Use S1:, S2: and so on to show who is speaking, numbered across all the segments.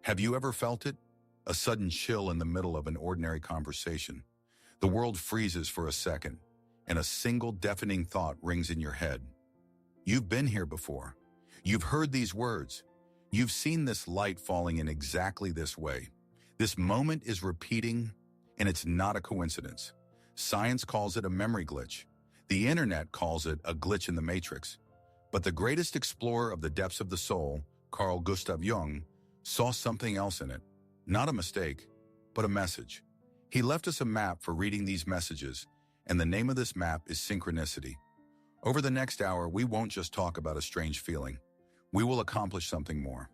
S1: Have you ever felt it? A sudden chill in the middle of an ordinary conversation. The world freezes for a second, and a single deafening thought rings in your head. You've been here before. You've heard these words. You've seen this light falling in exactly this way. This moment is repeating, and it's not a coincidence. Science calls it a memory glitch. The internet calls it a glitch in the matrix. But the greatest explorer of the depths of the soul, Carl Gustav Jung, saw something else in it. Not a mistake, but a message. He left us a map for reading these messages, and the name of this map is Synchronicity. Over the next hour, we won't just talk about a strange feeling. We will accomplish something more.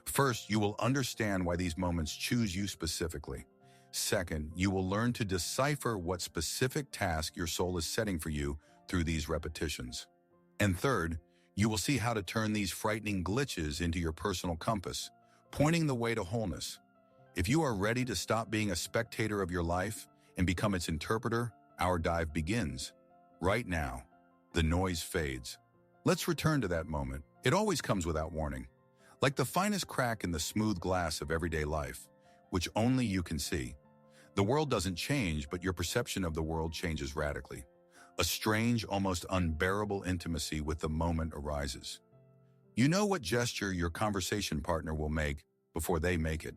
S1: First, you will understand why these moments choose you specifically. Second, you will learn to decipher what specific task your soul is setting for you through these repetitions. And third, you will see how to turn these frightening glitches into your personal compass, pointing the way to wholeness. If you are ready to stop being a spectator of your life and become its interpreter, our dive begins. Right now, the noise fades. Let's return to that moment. It always comes without warning. Like the finest crack in the smooth glass of everyday life, which only you can see. The world doesn't change, but your perception of the world changes radically. A strange, almost unbearable intimacy with the moment arises. You know what gesture your conversation partner will make before they make it.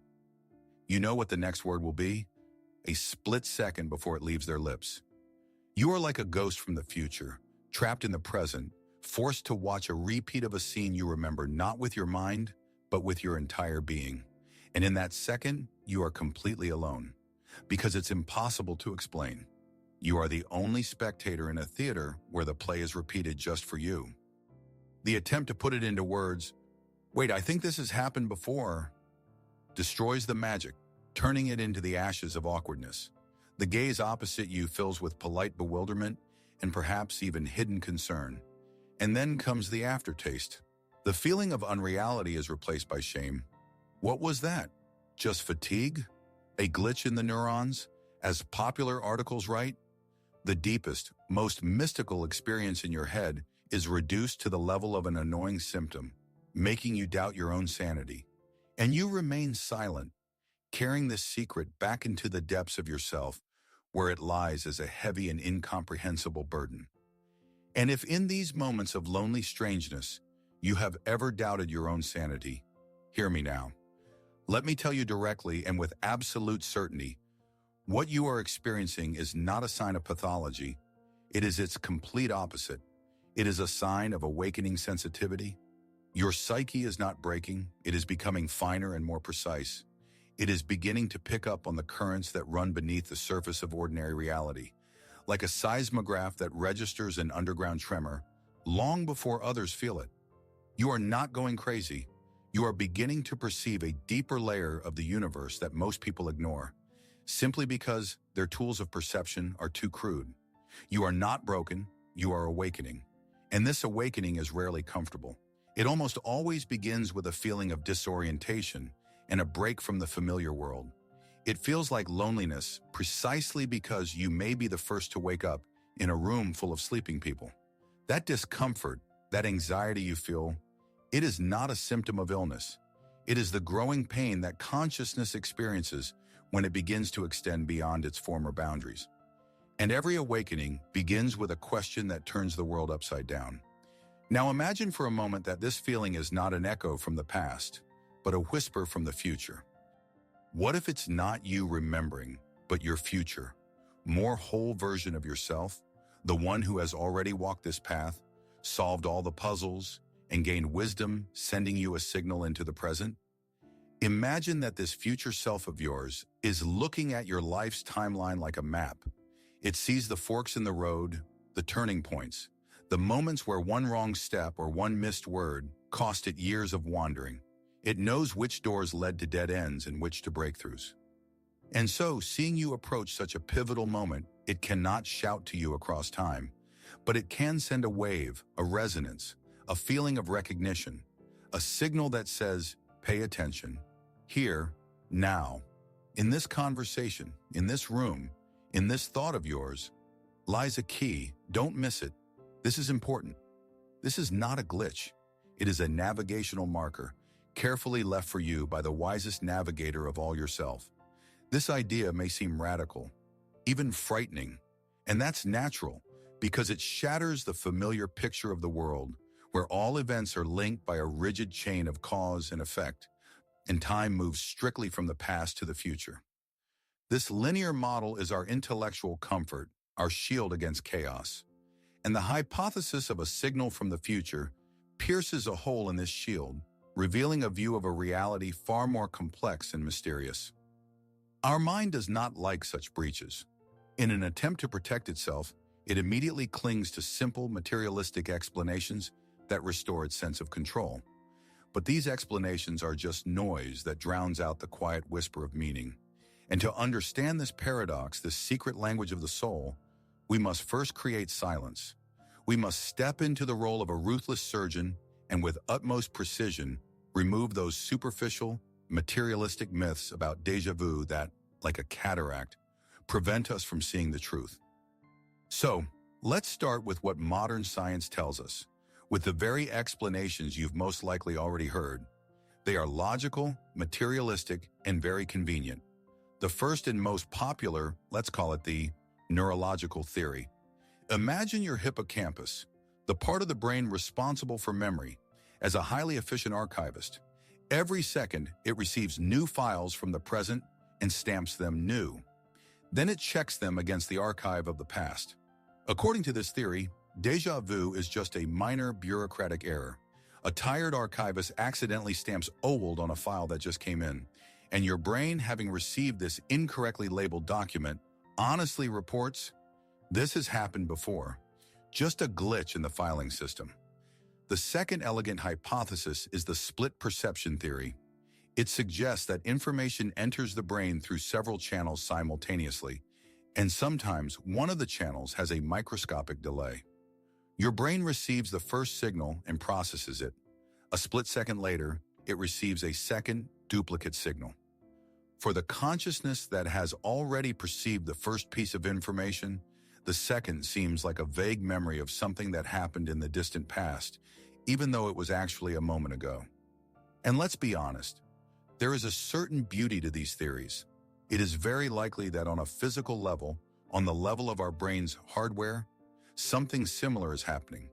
S1: You know what the next word will be, a split second before it leaves their lips. You are like a ghost from the future, trapped in the present, forced to watch a repeat of a scene you remember not with your mind, but with your entire being. And in that second, you are completely alone, because it's impossible to explain. You are the only spectator in a theater where the play is repeated just for you. The attempt to put it into words, "Wait, I think this has happened before," destroys the magic, turning it into the ashes of awkwardness. The gaze opposite you fills with polite bewilderment and perhaps even hidden concern. And then comes the aftertaste. The feeling of unreality is replaced by shame. What was that? Just fatigue? A glitch in the neurons? As popular articles write, the deepest, most mystical experience in your head is reduced to the level of an annoying symptom, making you doubt your own sanity. And you remain silent, carrying this secret back into the depths of yourself, where it lies as a heavy and incomprehensible burden. And if in these moments of lonely strangeness, you have ever doubted your own sanity, hear me now. Let me tell you directly and with absolute certainty, what you are experiencing is not a sign of pathology. It is its complete opposite. It is a sign of awakening sensitivity. Your psyche is not breaking. It is becoming finer and more precise. It is beginning to pick up on the currents that run beneath the surface of ordinary reality, like a seismograph that registers an underground tremor long before others feel it. You are not going crazy. You are beginning to perceive a deeper layer of the universe that most people ignore, simply because their tools of perception are too crude. You are not broken, you are awakening. And this awakening is rarely comfortable. It almost always begins with a feeling of disorientation and a break from the familiar world. It feels like loneliness precisely because you may be the first to wake up in a room full of sleeping people. That discomfort, that anxiety you feel, it is not a symptom of illness. It is the growing pain that consciousness experiences when it begins to extend beyond its former boundaries. And every awakening begins with a question that turns the world upside down. Now imagine for a moment that this feeling is not an echo from the past, but a whisper from the future. What if it's not you remembering, but your future, more whole version of yourself, the one who has already walked this path, solved all the puzzles, and gained wisdom, sending you a signal into the present? Imagine that this future self of yours is looking at your life's timeline like a map. It sees the forks in the road, the turning points, the moments where one wrong step or one missed word cost it years of wandering. It knows which doors led to dead ends and which to breakthroughs. And so, seeing you approach such a pivotal moment, it cannot shout to you across time, but it can send a wave, a resonance, a feeling of recognition, a signal that says, pay attention, here, now. In this conversation, in this room, in this thought of yours, lies a key. Don't miss it. This is important. This is not a glitch. It is a navigational marker, carefully left for you by the wisest navigator of all yourself. This idea may seem radical, even frightening, and that's natural because it shatters the familiar picture of the world where all events are linked by a rigid chain of cause and effect, and time moves strictly from the past to the future. This linear model is our intellectual comfort, our shield against chaos. And the hypothesis of a signal from the future pierces a hole in this shield, revealing a view of a reality far more complex and mysterious. Our mind does not like such breaches. In an attempt to protect itself, it immediately clings to simple, materialistic explanations that restore its sense of control. But these explanations are just noise that drowns out the quiet whisper of meaning. And to understand this paradox, this secret language of the soul, we must first create silence. We must step into the role of a ruthless surgeon and with utmost precision, remove those superficial, materialistic myths about déjà vu that, like a cataract, prevent us from seeing the truth. So, let's start with what modern science tells us, with the very explanations you've most likely already heard. They are logical, materialistic, and very convenient. The first and most popular, let's call it the neurological theory. Imagine your hippocampus, the part of the brain responsible for memory, as a highly efficient archivist. Every second, it receives new files from the present and stamps them new. Then it checks them against the archive of the past. According to this theory, déjà vu is just a minor bureaucratic error. A tired archivist accidentally stamps old on a file that just came in, and your brain, having received this incorrectly labeled document, honestly reports, "This has happened before." Just a glitch in the filing system. The second elegant hypothesis is the split perception theory. It suggests that information enters the brain through several channels simultaneously, and sometimes one of the channels has a microscopic delay. Your brain receives the first signal and processes it. A split second later, it receives a second, duplicate signal. For the consciousness that has already perceived the first piece of information, the second seems like a vague memory of something that happened in the distant past, even though it was actually a moment ago. And let's be honest, there is a certain beauty to these theories. It is very likely that on a physical level, on the level of our brain's hardware, something similar is happening.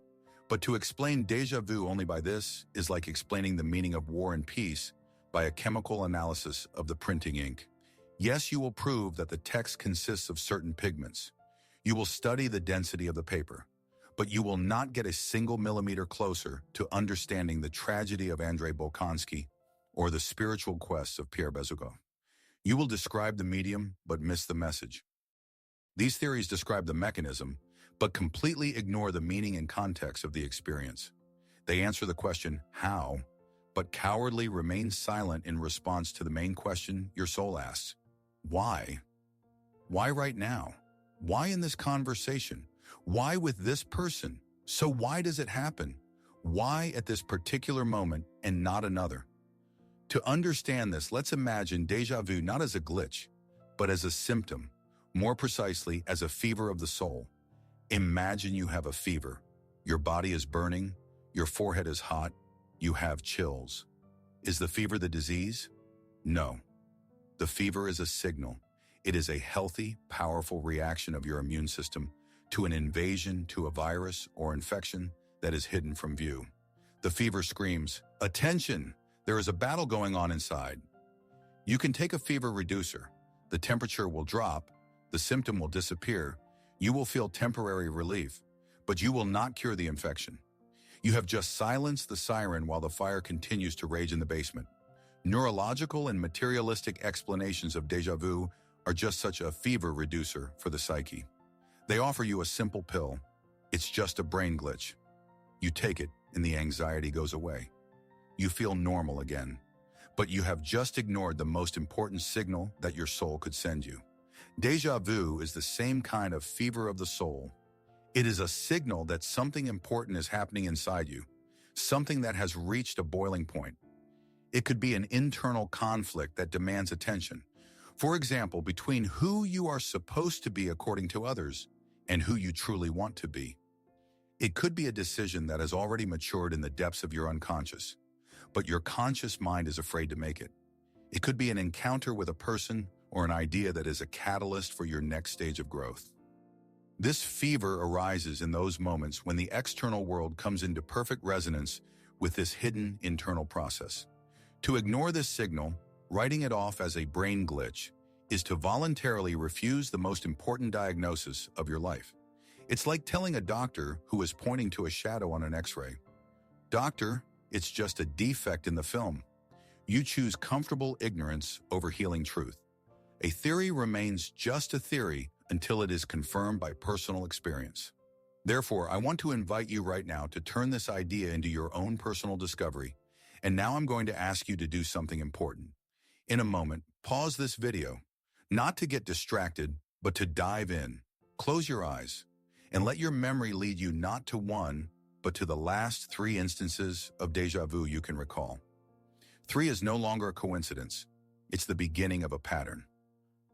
S1: But to explain déjà vu only by this is like explaining the meaning of war and peace by a chemical analysis of the printing ink. Yes, you will prove that the text consists of certain pigments. You will study the density of the paper, but you will not get a single millimeter closer to understanding the tragedy of Andrei Bolkonsky or the spiritual quests of Pierre Bezukhov. You will describe the medium, but miss the message. These theories describe the mechanism, but completely ignore the meaning and context of the experience. They answer the question, how, but cowardly remain silent in response to the main question your soul asks, why? Why right now? Why in this conversation? Why with this person? So why does it happen? Why at this particular moment and not another? To understand this, let's imagine déjà vu not as a glitch, but as a symptom, more precisely as a fever of the soul. Imagine you have a fever. Your body is burning, your forehead is hot, you have chills. Is the fever the disease? No. The fever is a signal. It is a healthy, powerful reaction of your immune system to an invasion, to a virus or infection that is hidden from view. The fever screams, "Attention! There is a battle going on inside." You can take a fever reducer. The temperature will drop, the symptom will disappear, you will feel temporary relief, but you will not cure the infection. You have just silenced the siren while the fire continues to rage in the basement. Neurological and materialistic explanations of déjà vu are just such a fever reducer for the psyche. They offer you a simple pill. It's just a brain glitch. You take it and the anxiety goes away. You feel normal again, but you have just ignored the most important signal that your soul could send you. Déjà vu is the same kind of fever of the soul. It is a signal that something important is happening inside you, something that has reached a boiling point. It could be an internal conflict that demands attention. For example, between who you are supposed to be according to others and who you truly want to be. It could be a decision that has already matured in the depths of your unconscious. but your conscious mind is afraid to make it. It could be an encounter with a person or an idea that is a catalyst for your next stage of growth. This fever arises in those moments when the external world comes into perfect resonance with this hidden internal process. To ignore this signal, writing it off as a brain glitch, is to voluntarily refuse the most important diagnosis of your life. It's like telling a doctor who is pointing to a shadow on an X-ray, "Doctor, it's just a defect in the film." You choose comfortable ignorance over healing truth. A theory remains just a theory until it is confirmed by personal experience. Therefore, I want to invite you right now to turn this idea into your own personal discovery. And now I'm going to ask you to do something important. In a moment, pause this video, not to get distracted, but to dive in. Close your eyes and let your memory lead you not to one, but to the last 3 instances of déjà vu you can recall. 3 is no longer a coincidence. It's the beginning of a pattern.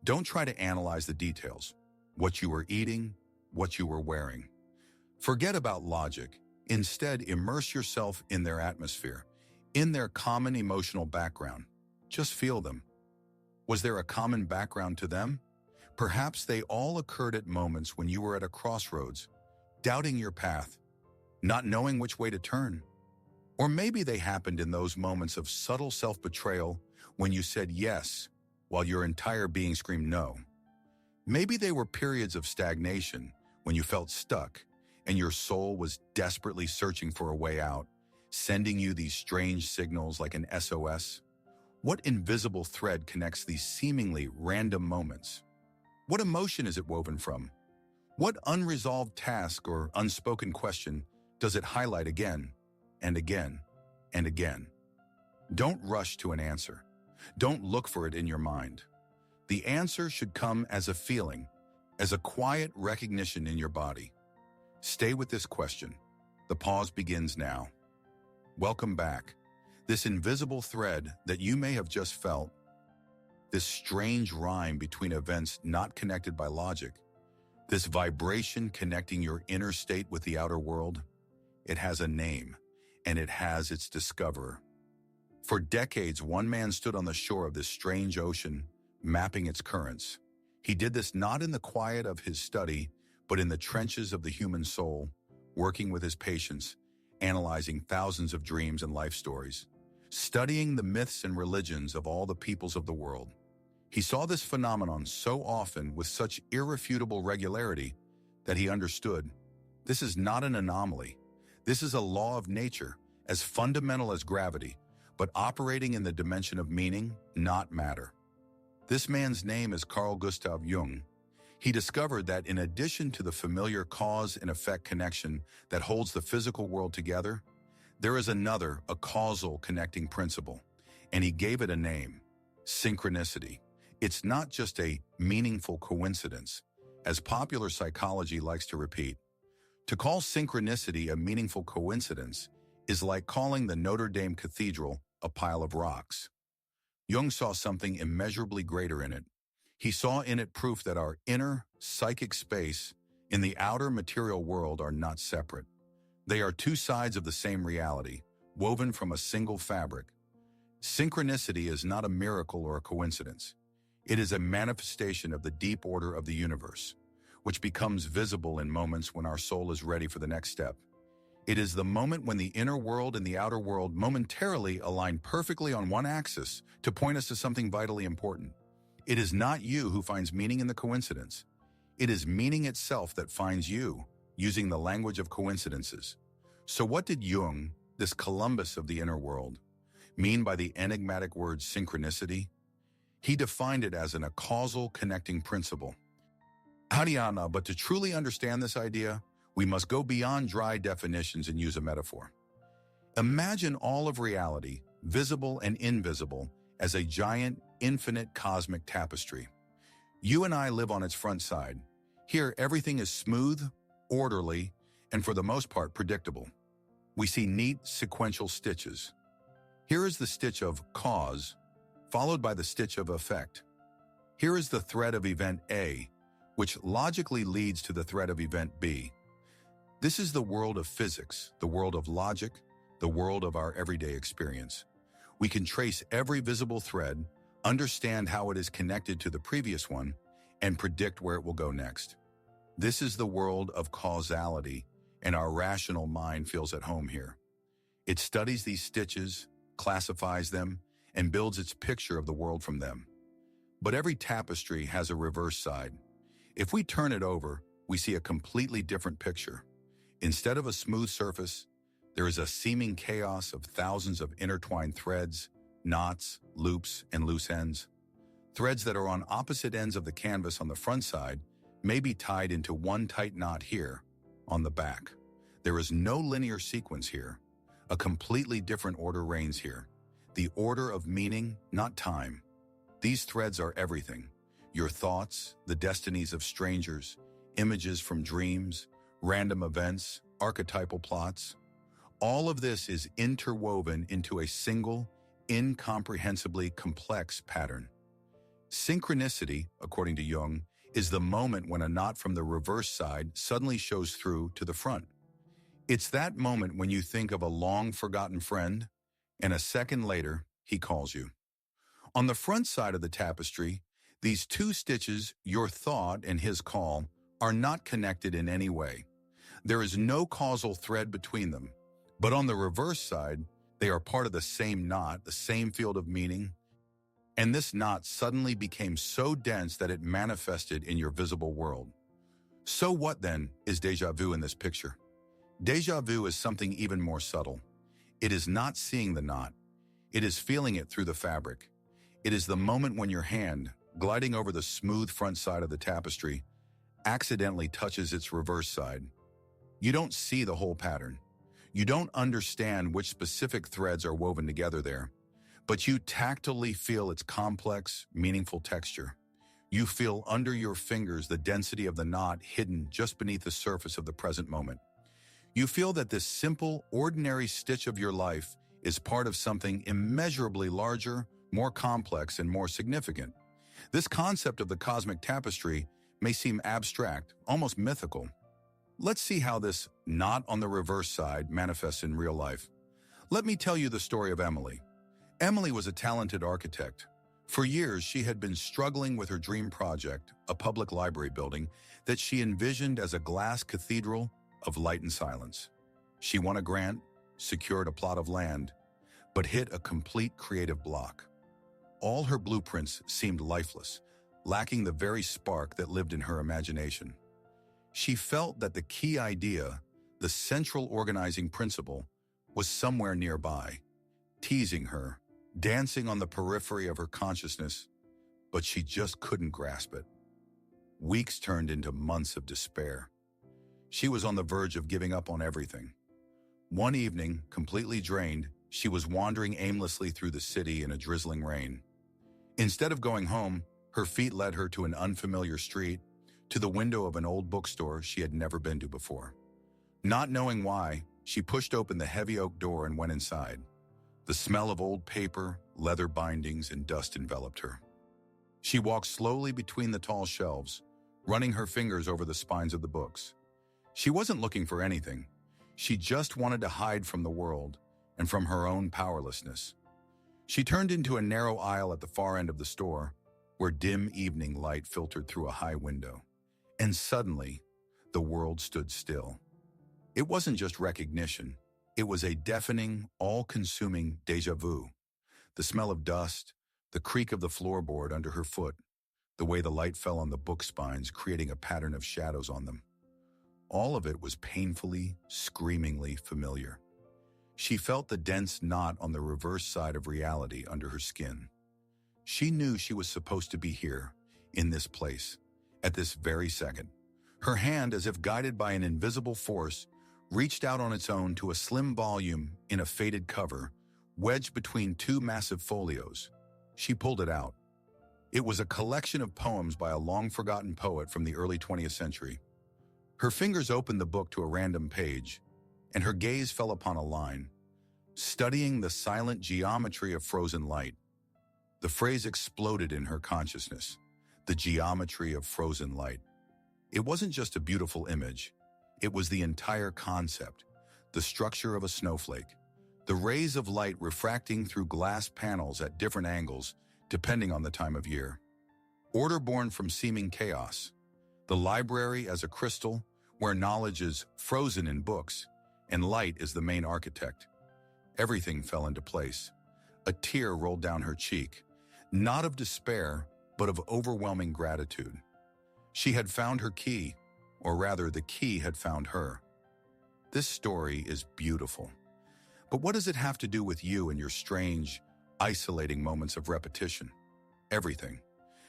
S1: Don't try to analyze the details, what you were eating, what you were wearing. Forget about logic. Instead, immerse yourself in their atmosphere, in their common emotional background. Just feel them. Was there a common background to them? Perhaps they all occurred at moments when you were at a crossroads, doubting your path, not knowing which way to turn. Or maybe they happened in those moments of subtle self-betrayal when you said yes, while your entire being screamed no. Maybe they were periods of stagnation when you felt stuck and your soul was desperately searching for a way out, sending you these strange signals like an SOS. What invisible thread connects these seemingly random moments? What emotion is it woven from? What unresolved task or unspoken question does it highlight again and again and again? Don't rush to an answer. Don't look for it in your mind. The answer should come as a feeling, as a quiet recognition in your body. Stay with this question. The pause begins now. Welcome back. This invisible thread that you may have just felt, this strange rhyme between events not connected by logic, this vibration connecting your inner state with the outer world, it has a name, and it has its discoverer. For decades, one man stood on the shore of this strange ocean, mapping its currents. He did this not in the quiet of his study, but in the trenches of the human soul, working with his patients, analyzing thousands of dreams and life stories, studying the myths and religions of all the peoples of the world. He saw this phenomenon so often with such irrefutable regularity that he understood, this is not an anomaly. This is a law of nature, as fundamental as gravity, but operating in the dimension of meaning, not matter. This man's name is Carl Gustav Jung. He discovered that in addition to the familiar cause and effect connection that holds the physical world together, there is another, a causal connecting principle, and he gave it a name, synchronicity. It's not just a meaningful coincidence, as popular psychology likes to repeat. To call synchronicity a meaningful coincidence is like calling the Notre Dame Cathedral a pile of rocks. Jung saw something immeasurably greater in it. He saw in it proof that our inner, psychic space and the outer material world are not separate. They are 2 sides of the same reality, woven from a single fabric. Synchronicity is not a miracle or a coincidence. It is a manifestation of the deep order of the universe, which becomes visible in moments when our soul is ready for the next step. It is the moment when the inner world and the outer world momentarily align perfectly on one axis to point us to something vitally important. It is not you who finds meaning in the coincidence. It is meaning itself that finds you, using the language of coincidences. So what did Jung, this Columbus of the inner world, mean by the enigmatic word synchronicity? He defined it as a causal connecting principle. Haryana, but to truly understand this idea, we must go beyond dry definitions and use a metaphor. Imagine all of reality, visible and invisible, as a giant, infinite cosmic tapestry. You and I live on its front side. Here, everything is smooth, orderly, and for the most part, predictable. We see neat, sequential stitches. Here is the stitch of cause, followed by the stitch of effect. Here is the thread of event A, which logically leads to the thread of event B. This is the world of physics, the world of logic, the world of our everyday experience. We can trace every visible thread, understand how it is connected to the previous one, and predict where it will go next. This is the world of causality, and our rational mind feels at home here. It studies these stitches, classifies them, and builds its picture of the world from them. But every tapestry has a reverse side. If we turn it over, we see a completely different picture. Instead of a smooth surface, there is a seeming chaos of thousands of intertwined threads, knots, loops, and loose ends. Threads that are on opposite ends of the canvas on the front side may be tied into one tight knot here, on the back. There is no linear sequence here. A completely different order reigns here. The order of meaning, not time. These threads are everything. Your thoughts, the destinies of strangers, images from dreams, random events, archetypal plots. All of this is interwoven into a single, incomprehensibly complex pattern. Synchronicity, according to Jung, is the moment when a knot from the reverse side suddenly shows through to the front. It's that moment when you think of a long-forgotten friend, and a second later, he calls you. On the front side of the tapestry, these two stitches, your thought and his call, are not connected in any way. There is no causal thread between them. But on the reverse side, they are part of the same knot, the same field of meaning. And this knot suddenly became so dense that it manifested in your visible world. So what then is déjà vu in this picture? Déjà vu is something even more subtle. It is not seeing the knot. It is feeling it through the fabric. It is the moment when your hand, gliding over the smooth front side of the tapestry, accidentally touches its reverse side. You don't see the whole pattern. You don't understand which specific threads are woven together there, but you tactily feel its complex, meaningful texture. You feel under your fingers the density of the knot hidden just beneath the surface of the present moment. You feel that this simple, ordinary stitch of your life is part of something immeasurably larger, more complex, and more significant. This concept of the cosmic tapestry may seem abstract, almost mythical. Let's see how this knot on the reverse side manifests in real life. Let me tell you the story of Emily. Emily was a talented architect. For years, she had been struggling with her dream project, a public library building that she envisioned as a glass cathedral of light and silence. She won a grant, secured a plot of land, but hit a complete creative block. All her blueprints seemed lifeless, lacking the very spark that lived in her imagination. She felt that the key idea, the central organizing principle, was somewhere nearby, teasing her, dancing on the periphery of her consciousness, but she just couldn't grasp it. Weeks turned into months of despair. She was on the verge of giving up on everything. One evening, completely drained, she was wandering aimlessly through the city in a drizzling rain. Instead of going home, her feet led her to an unfamiliar street, to the window of an old bookstore she had never been to before. Not knowing why, she pushed open the heavy oak door and went inside. The smell of old paper, leather bindings, and dust enveloped her. She walked slowly between the tall shelves, running her fingers over the spines of the books. She wasn't looking for anything. She just wanted to hide from the world and from her own powerlessness. She turned into a narrow aisle at the far end of the store, where dim evening light filtered through a high window. And suddenly, the world stood still. It wasn't just recognition. It was a deafening, all-consuming déjà vu. The smell of dust, the creak of the floorboard under her foot, the way the light fell on the book spines, creating a pattern of shadows on them. All of it was painfully, screamingly familiar. She felt the dense knot on the reverse side of reality under her skin. She knew she was supposed to be here, in this place, at this very second. Her hand, as if guided by an invisible force, reached out on its own to a slim volume in a faded cover, wedged between two massive folios. She pulled it out. It was a collection of poems by a long-forgotten poet from the early 20th century. Her fingers opened the book to a random page, and her gaze fell upon a line, studying the silent geometry of frozen light. The phrase exploded in her consciousness, the geometry of frozen light. It wasn't just a beautiful image. It was the entire concept, the structure of a snowflake, the rays of light refracting through glass panels at different angles depending on the time of year. Order born from seeming chaos. The library as a crystal where knowledge is frozen in books and light is the main architect. Everything fell into place. A tear rolled down her cheek, not of despair, but of overwhelming gratitude. She had found her key, or rather the key had found her. This story is beautiful. But what does it have to do with you and your strange, isolating moments of repetition? Everything.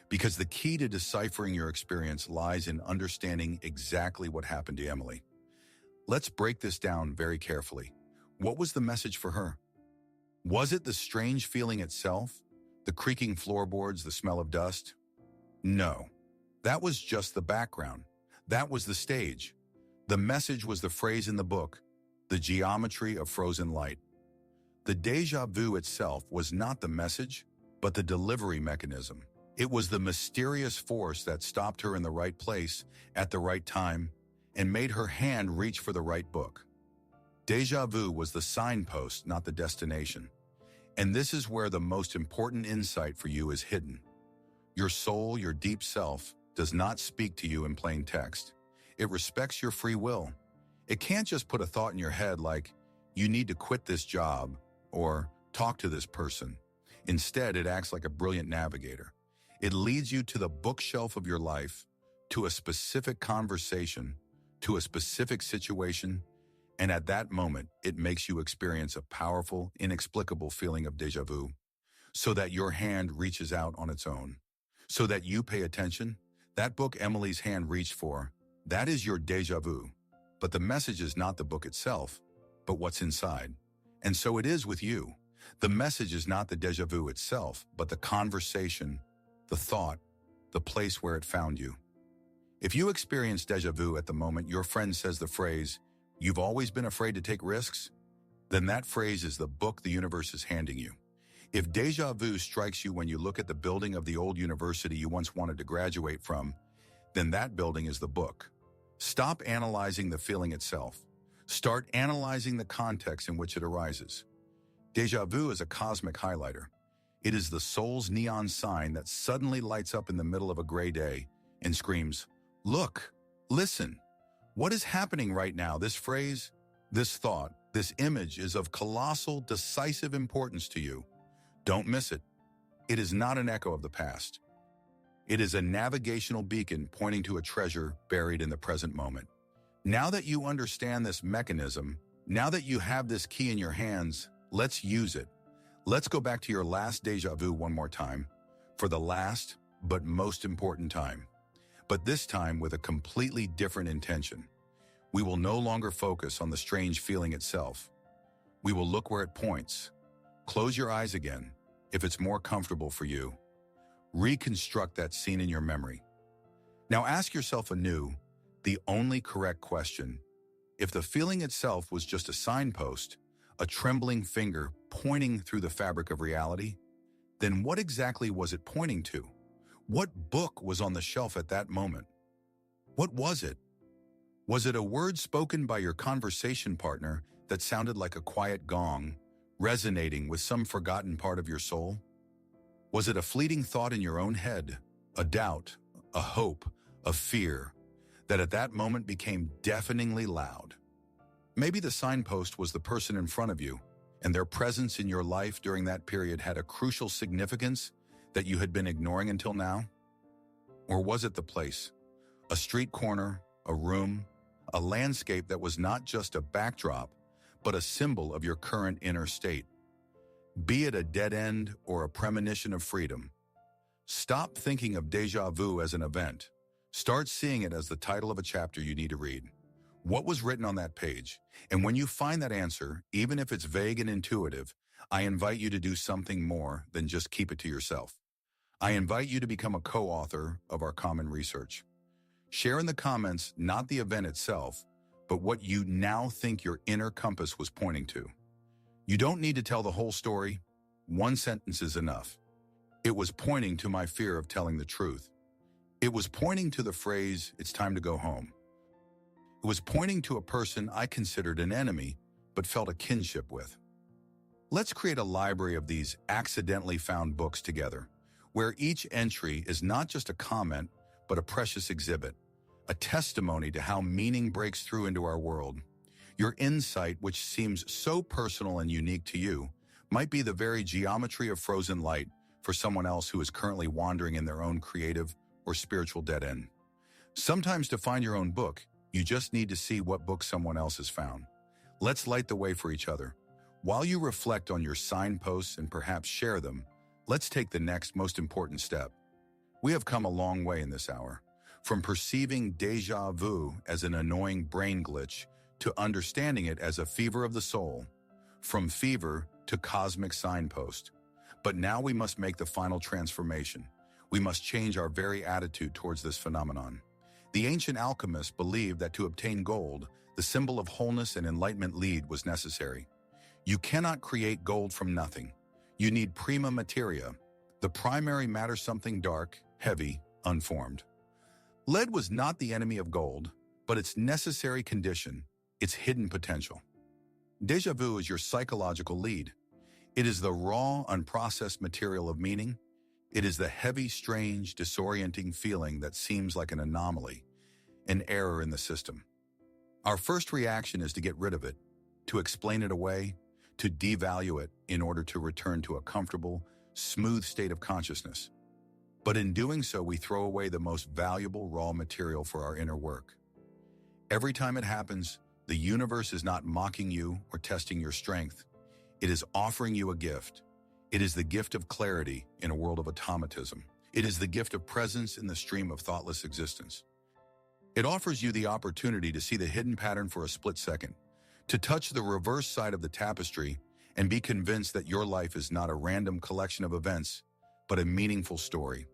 S1: Because the key to deciphering your experience lies in understanding exactly what happened to Emily. Let's break this down very carefully. What was the message for her? Was it the strange feeling itself? The creaking floorboards, the smell of dust? No. That was just the background. That was the stage. The message was the phrase in the book, the geometry of frozen light. The déjà vu itself was not the message, but the delivery mechanism. It was the mysterious force that stopped her in the right place at the right time and made her hand reach for the right book. Déjà vu was the signpost, not the destination. And this is where the most important insight for you is hidden. Your soul, your deep self, does not speak to you in plain text. It respects your free will. It can't just put a thought in your head like, you need to quit this job or talk to this person. Instead, it acts like a brilliant navigator. It leads you to the bookshelf of your life, to a specific conversation, to a specific situation, and at that moment, it makes you experience a powerful, inexplicable feeling of déjà vu, so that your hand reaches out on its own, so that you pay attention. That book Emily's hand reached for, that is your déjà vu. But the message is not the book itself, but what's inside. And so it is with you. The message is not the déjà vu itself, but the conversation, the thought, the place where it found you. If you experience déjà vu at the moment your friend says the phrase, "You've always been afraid to take risks," then that phrase is the book the universe is handing you. If déjà vu strikes you when you look at the building of the old university you once wanted to graduate from, then that building is the book. Stop analyzing the feeling itself. Start analyzing the context in which it arises. Déjà vu is a cosmic highlighter. It is the soul's neon sign that suddenly lights up in the middle of a gray day and screams, "Look, listen. What is happening right now?" This phrase, this thought, this image is of colossal, decisive importance to you. Don't miss it. It is not an echo of the past. It is a navigational beacon pointing to a treasure buried in the present moment. Now that you understand this mechanism, now that you have this key in your hands, let's use it. Let's go back to your last déjà vu one more time, for the last but most important time. But this time with a completely different intention. We will no longer focus on the strange feeling itself. We will look where it points. Close your eyes again, if it's more comfortable for you. Reconstruct that scene in your memory. Now ask yourself anew the only correct question. If the feeling itself was just a signpost, a trembling finger pointing through the fabric of reality, then what exactly was it pointing to? What book was on the shelf at that moment? What was it? Was it a word spoken by your conversation partner that sounded like a quiet gong, resonating with some forgotten part of your soul? Was it a fleeting thought in your own head, a doubt, a hope, a fear, that at that moment became deafeningly loud? Maybe the signpost was the person in front of you, and their presence in your life during that period had a crucial significance that you had been ignoring until now? Or was it the place, a street corner, a room, a landscape that was not just a backdrop, but a symbol of your current inner state? Be it a dead end or a premonition of freedom. Stop thinking of déjà vu as an event. Start seeing it as the title of a chapter you need to read. What was written on that page? And when you find that answer, even if it's vague and intuitive, I invite you to do something more than just keep it to yourself. I invite you to become a co-author of our common research. Share in the comments not the event itself, but what you now think your inner compass was pointing to. You don't need to tell the whole story. One sentence is enough. It was pointing to my fear of telling the truth. It was pointing to the phrase, "It's time to go home." It was pointing to a person I considered an enemy, but felt a kinship with. Let's create a library of these accidentally found books together, where each entry is not just a comment, but a precious exhibit, a testimony to how meaning breaks through into our world. Your insight, which seems so personal and unique to you, might be the very geometry of frozen light for someone else who is currently wandering in their own creative or spiritual dead end. Sometimes to find your own book, you just need to see what book someone else has found. Let's light the way for each other. While you reflect on your signposts and perhaps share them, let's take the next most important step. We have come a long way in this hour, from perceiving déjà vu as an annoying brain glitch to understanding it as a fever of the soul, from fever to cosmic signpost. But now we must make the final transformation. We must change our very attitude towards this phenomenon. The ancient alchemists believed that to obtain gold, the symbol of wholeness and enlightenment lead was necessary. You cannot create gold from nothing. You need prima materia, the primary matter, something dark, heavy, unformed. Lead was not the enemy of gold, but its necessary condition, its hidden potential. Déjà vu is your psychological lead. It is the raw, unprocessed material of meaning. It is the heavy, strange, disorienting feeling that seems like an anomaly, an error in the system. Our first reaction is to get rid of it, to explain it away, to devalue it in order to return to a comfortable, smooth state of consciousness. But in doing so, we throw away the most valuable raw material for our inner work. Every time it happens, the universe is not mocking you or testing your strength. It is offering you a gift. It is the gift of clarity in a world of automatism. It is the gift of presence in the stream of thoughtless existence. It offers you the opportunity to see the hidden pattern for a split second, to touch the reverse side of the tapestry and be convinced that your life is not a random collection of events, but a meaningful story.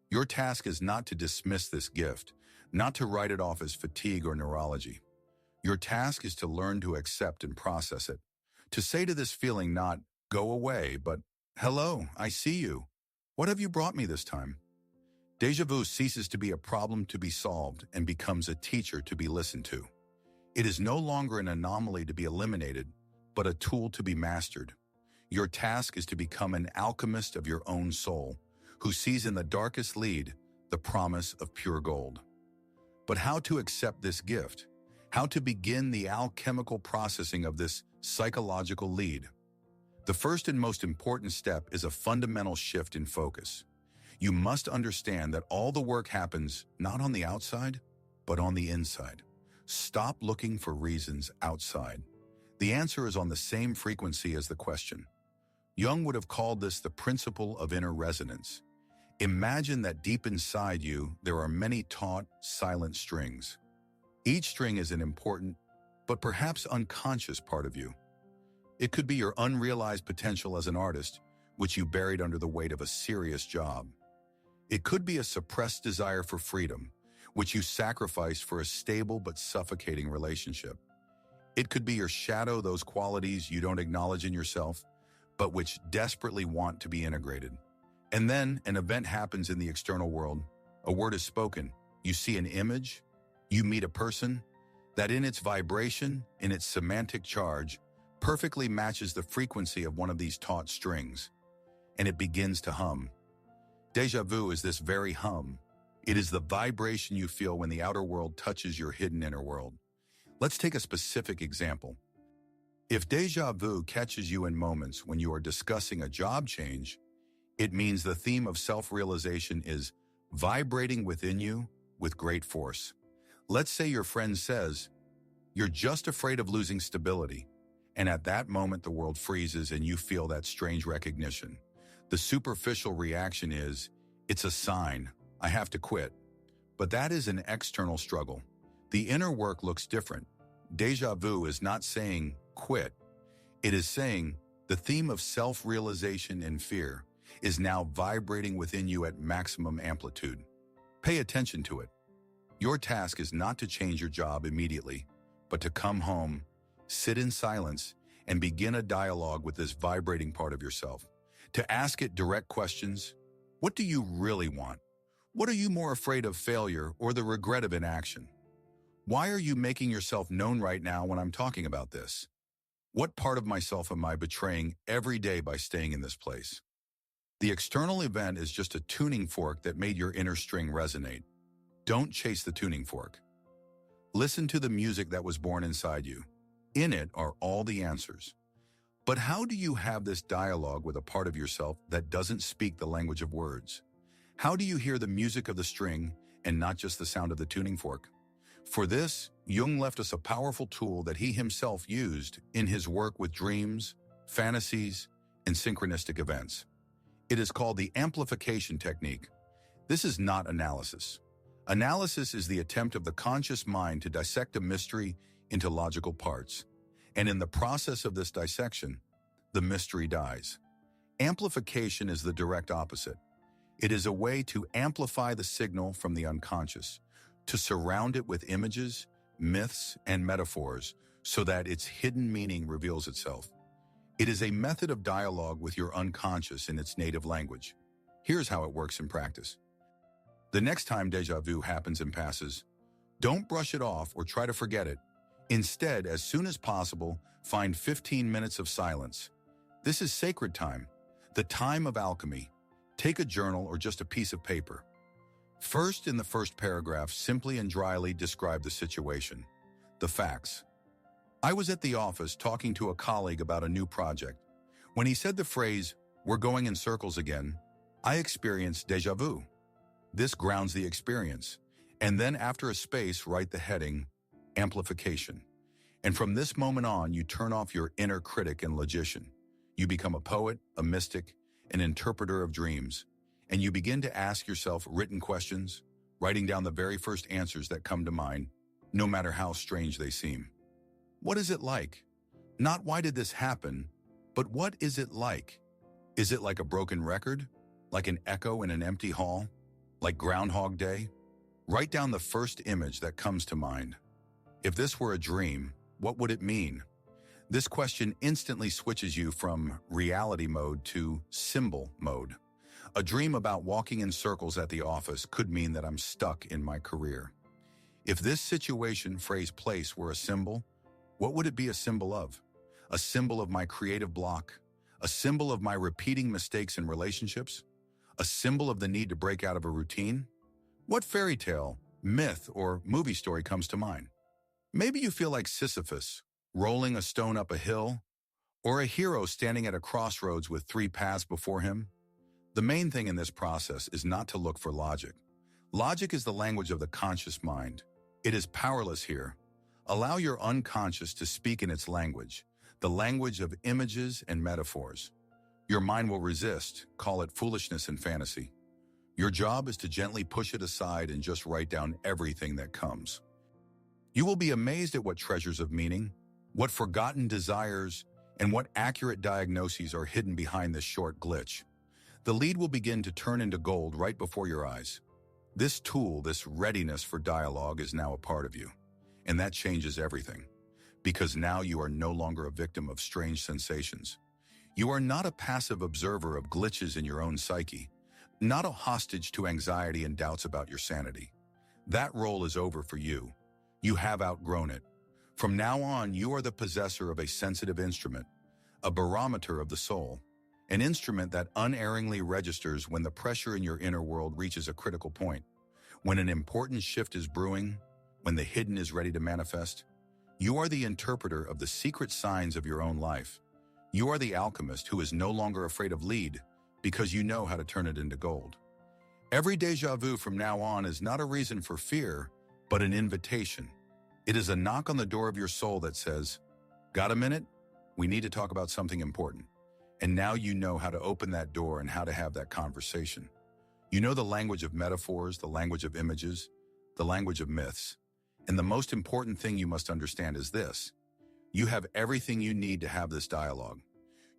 S1: Your task is not to dismiss this gift, not to write it off as fatigue or neurology. Your task is to learn to accept and process it, to say to this feeling not, go away, but, hello, I see you. What have you brought me this time? Déjà vu ceases to be a problem to be solved and becomes a teacher to be listened to. It is no longer an anomaly to be eliminated, but a tool to be mastered. Your task is to become an alchemist of your own soul, who sees in the darkest lead the promise of pure gold. But how to accept this gift? How to begin the alchemical processing of this psychological lead? The first and most important step is a fundamental shift in focus. You must understand that all the work happens not on the outside, but on the inside. Stop looking for reasons outside. The answer is on the same frequency as the question. Jung would have called this the principle of inner resonance. Imagine that deep inside you, there are many taut, silent strings. Each string is an important, but perhaps unconscious part of you. It could be your unrealized potential as an artist, which you buried under the weight of a serious job. It could be a suppressed desire for freedom, which you sacrificed for a stable but suffocating relationship. It could be your shadow, those qualities you don't acknowledge in yourself, but which desperately want to be integrated. And then an event happens in the external world. A word is spoken. You see an image. You meet a person that in its vibration, in its semantic charge, perfectly matches the frequency of one of these taut strings. And it begins to hum. Déjà vu is this very hum. It is the vibration you feel when the outer world touches your hidden inner world. Let's take a specific example. If déjà vu catches you in moments when you are discussing a job change, it means the theme of self-realization is vibrating within you with great force. Let's say your friend says, "You're just afraid of losing stability." And at that moment, the world freezes and you feel that strange recognition. The superficial reaction is, it's a sign, I have to quit. But that is an external struggle. The inner work looks different. Déjà vu is not saying quit. It is saying the theme of self-realization and fear is now vibrating within you at maximum amplitude. Pay attention to it. Your task is not to change your job immediately, but to come home, sit in silence, and begin a dialogue with this vibrating part of yourself. To ask it direct questions. What do you really want? What are you more afraid of, failure or the regret of inaction? Why are you making yourself known right now when I'm talking about this? What part of myself am I betraying every day by staying in this place? The external event is just a tuning fork that made your inner string resonate. Don't chase the tuning fork. Listen to the music that was born inside you. In it are all the answers. But how do you have this dialogue with a part of yourself that doesn't speak the language of words? How do you hear the music of the string and not just the sound of the tuning fork? For this, Jung left us a powerful tool that he himself used in his work with dreams, fantasies, and synchronistic events. It is called the amplification technique. This is not analysis. Analysis is the attempt of the conscious mind to dissect a mystery into logical parts. And in the process of this dissection, the mystery dies. Amplification is the direct opposite. It is a way to amplify the signal from the unconscious, to surround it with images, myths, and metaphors so that its hidden meaning reveals itself. It is a method of dialogue with your unconscious in its native language. Here's how it works in practice. The next time déjà vu happens and passes, don't brush it off or try to forget it. Instead, as soon as possible, find 15 minutes of silence. This is sacred time, the time of alchemy. Take a journal or just a piece of paper. First, in the first paragraph, simply and dryly describe the situation, the facts. I was at the office talking to a colleague about a new project. When he said the phrase, "We're going in circles again," I experienced déjà vu. This grounds the experience. And then after a space, write the heading, amplification. And from this moment on, you turn off your inner critic and logician. You become a poet, a mystic, an interpreter of dreams. And you begin to ask yourself written questions, writing down the very first answers that come to mind, no matter how strange they seem. What is it like? Not why did this happen, but what is it like? Is it like a broken record? Like an echo in an empty hall? Like Groundhog Day? Write down the first image that comes to mind. If this were a dream, what would it mean? This question instantly switches you from reality mode to symbol mode. A dream about walking in circles at the office could mean that I'm stuck in my career. If this situation, phrase, place were a symbol, what would it be a symbol of? A symbol of my creative block? A symbol of my repeating mistakes in relationships? A symbol of the need to break out of a routine? What fairy tale, myth, or movie story comes to mind? Maybe you feel like Sisyphus, rolling a stone up a hill, or a hero standing at a crossroads with 3 paths before him. The main thing in this process is not to look for logic. Logic is the language of the conscious mind. It is powerless here. Allow your unconscious to speak in its language, the language of images and metaphors. Your mind will resist, call it foolishness and fantasy. Your job is to gently push it aside and just write down everything that comes. You will be amazed at what treasures of meaning, what forgotten desires, and what accurate diagnoses are hidden behind this short glitch. The lead will begin to turn into gold right before your eyes. This tool, this readiness for dialogue, is now a part of you. And that changes everything. Because now you are no longer a victim of strange sensations. You are not a passive observer of glitches in your own psyche, not a hostage to anxiety and doubts about your sanity. That role is over for you. You have outgrown it. From now on, you are the possessor of a sensitive instrument, a barometer of the soul, an instrument that unerringly registers when the pressure in your inner world reaches a critical point, when an important shift is brewing, when the hidden is ready to manifest. You are the interpreter of the secret signs of your own life. You are the alchemist who is no longer afraid of lead because you know how to turn it into gold. Every déjà vu from now on is not a reason for fear, but an invitation. It is a knock on the door of your soul that says, "Got a minute? We need to talk about something important." And now you know how to open that door and how to have that conversation. You know the language of metaphors, the language of images, the language of myths. And the most important thing you must understand is this. You have everything you need to have this dialogue.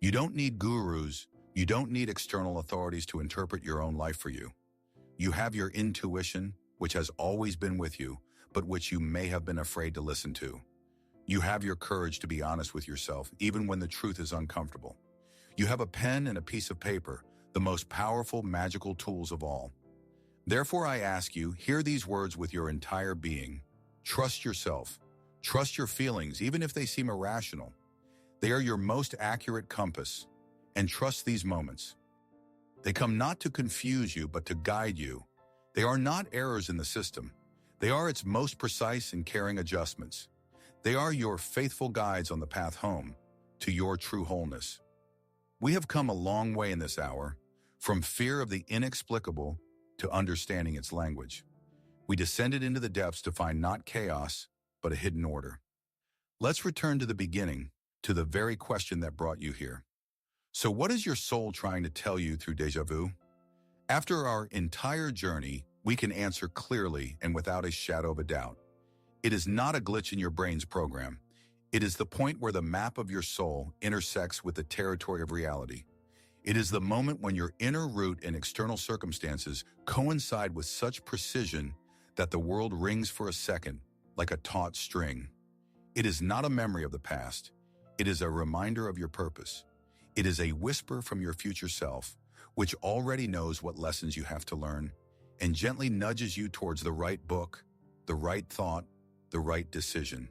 S1: You don't need gurus. You don't need external authorities to interpret your own life for you. You have your intuition, which has always been with you, but which you may have been afraid to listen to. You have your courage to be honest with yourself, even when the truth is uncomfortable. You have a pen and a piece of paper, the most powerful, magical tools of all. Therefore, I ask you, hear these words with your entire being. Trust yourself. Trust your feelings, even if they seem irrational. They are your most accurate compass, and trust these moments. They come not to confuse you, but to guide you. They are not errors in the system. They are its most precise and caring adjustments. They are your faithful guides on the path home to your true wholeness. We have come a long way in this hour, from fear of the inexplicable to understanding its language. We descended into the depths to find not chaos, but a hidden order. Let's return to the beginning, to the very question that brought you here. So what is your soul trying to tell you through déjà vu? After our entire journey, we can answer clearly and without a shadow of a doubt. It is not a glitch in your brain's program. It is the point where the map of your soul intersects with the territory of reality. It is the moment when your inner root and external circumstances coincide with such precision that the world rings for a second, like a taut string. It is not a memory of the past. It is a reminder of your purpose. It is a whisper from your future self, which already knows what lessons you have to learn, and gently nudges you towards the right book, the right thought, the right decision.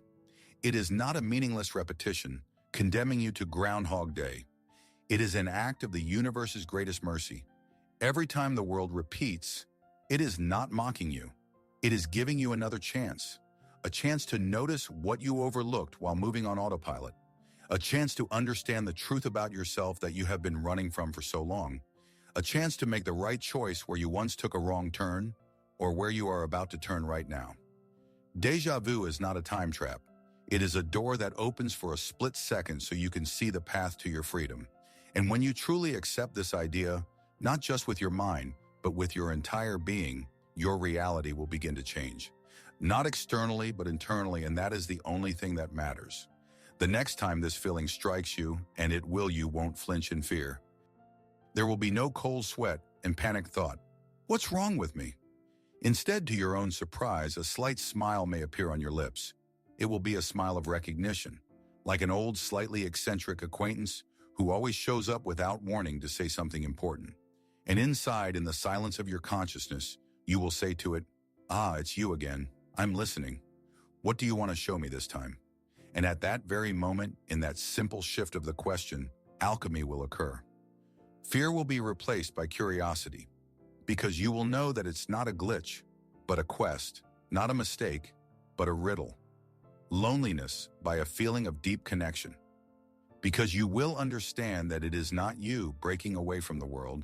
S1: It is not a meaningless repetition, condemning you to Groundhog Day. It is an act of the universe's greatest mercy. Every time the world repeats, it is not mocking you. It is giving you another chance, a chance to notice what you overlooked while moving on autopilot, a chance to understand the truth about yourself that you have been running from for so long, a chance to make the right choice where you once took a wrong turn or where you are about to turn right now. Déjà vu is not a time trap. It is a door that opens for a split second so you can see the path to your freedom. And when you truly accept this idea, not just with your mind, but with your entire being, your reality will begin to change. Not externally, but internally, and that is the only thing that matters. The next time this feeling strikes you, and it will, you won't flinch in fear. There will be no cold sweat and panicked thought, "What's wrong with me?" Instead, to your own surprise, a slight smile may appear on your lips. It will be a smile of recognition, like an old, slightly eccentric acquaintance who always shows up without warning to say something important. And inside, in the silence of your consciousness, you will say to it, "Ah, it's you again. I'm listening. What do you want to show me this time?" And at that very moment, in that simple shift of the question, alchemy will occur. Fear will be replaced by curiosity, because you will know that it's not a glitch, but a quest, not a mistake, but a riddle. Loneliness by a feeling of deep connection, because you will understand that it is not you breaking away from the world,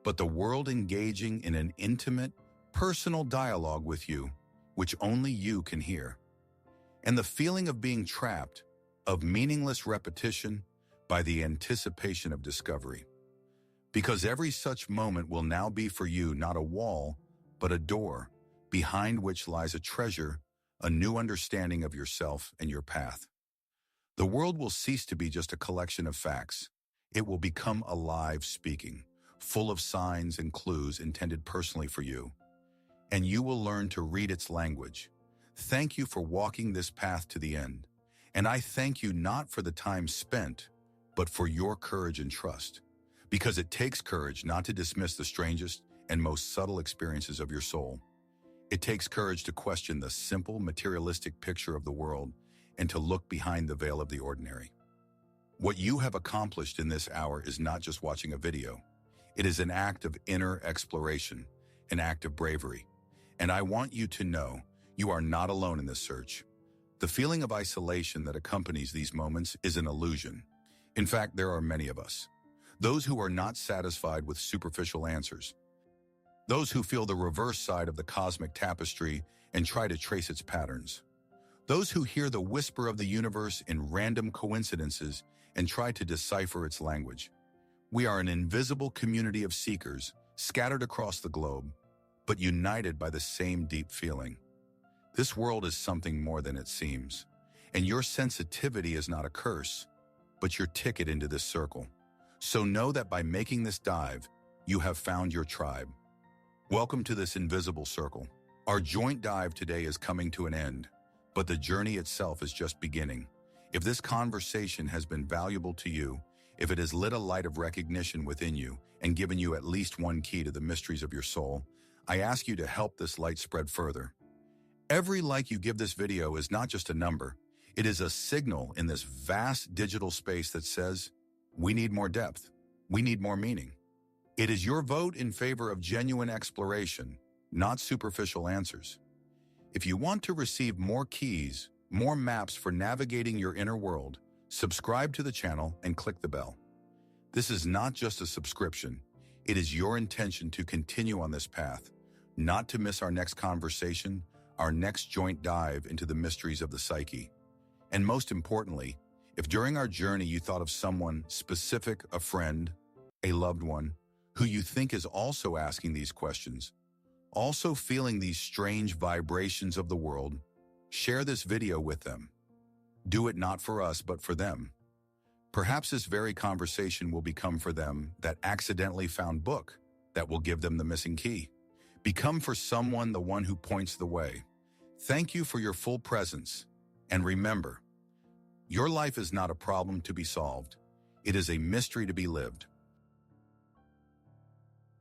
S1: but the world engaging in an intimate, personal dialogue with you, which only you can hear. And the feeling of being trapped, of meaningless repetition, by the anticipation of discovery. Because every such moment will now be for you not a wall, but a door, behind which lies a treasure, a new understanding of yourself and your path. The world will cease to be just a collection of facts. It will become alive speaking, full of signs and clues intended personally for you. And you will learn to read its language. Thank you for walking this path to the end. And I thank you not for the time spent, but for your courage and trust. Because it takes courage not to dismiss the strangest and most subtle experiences of your soul. It takes courage to question the simple, materialistic picture of the world and to look behind the veil of the ordinary. What you have accomplished in this hour is not just watching a video. It is an act of inner exploration, an act of bravery. And I want you to know you are not alone in this search. The feeling of isolation that accompanies these moments is an illusion. In fact, there are many of us. Those who are not satisfied with superficial answers. Those who feel the reverse side of the cosmic tapestry and try to trace its patterns. Those who hear the whisper of the universe in random coincidences and try to decipher its language. We are an invisible community of seekers scattered across the globe, but united by the same deep feeling. This world is something more than it seems, and your sensitivity is not a curse, but your ticket into this circle. So know that by making this dive, you have found your tribe. Welcome to this invisible circle. Our joint dive today is coming to an end, but the journey itself is just beginning. If this conversation has been valuable to you, if it has lit a light of recognition within you and given you at least one key to the mysteries of your soul, I ask you to help this light spread further. Every like you give this video is not just a number, It is a signal in this vast digital space that says, we need more depth, we need more meaning. It is your vote in favor of genuine exploration, not superficial answers. If you want to receive more keys, more maps for navigating your inner world, subscribe to the channel and click the bell. This is not just a subscription. It is your intention to continue on this path, not to miss our next conversation, our next joint dive into the mysteries of the psyche. And most importantly, if during our journey you thought of someone specific, a friend, a loved one, who you think is also asking these questions, also feeling these strange vibrations of the world, share this video with them. Do it not for us, but for them. Perhaps this very conversation will become for them that accidentally found book that will give them the missing key. Become for someone the one who points the way. Thank you for your full presence. And remember, your life is not a problem to be solved. It is a mystery to be lived.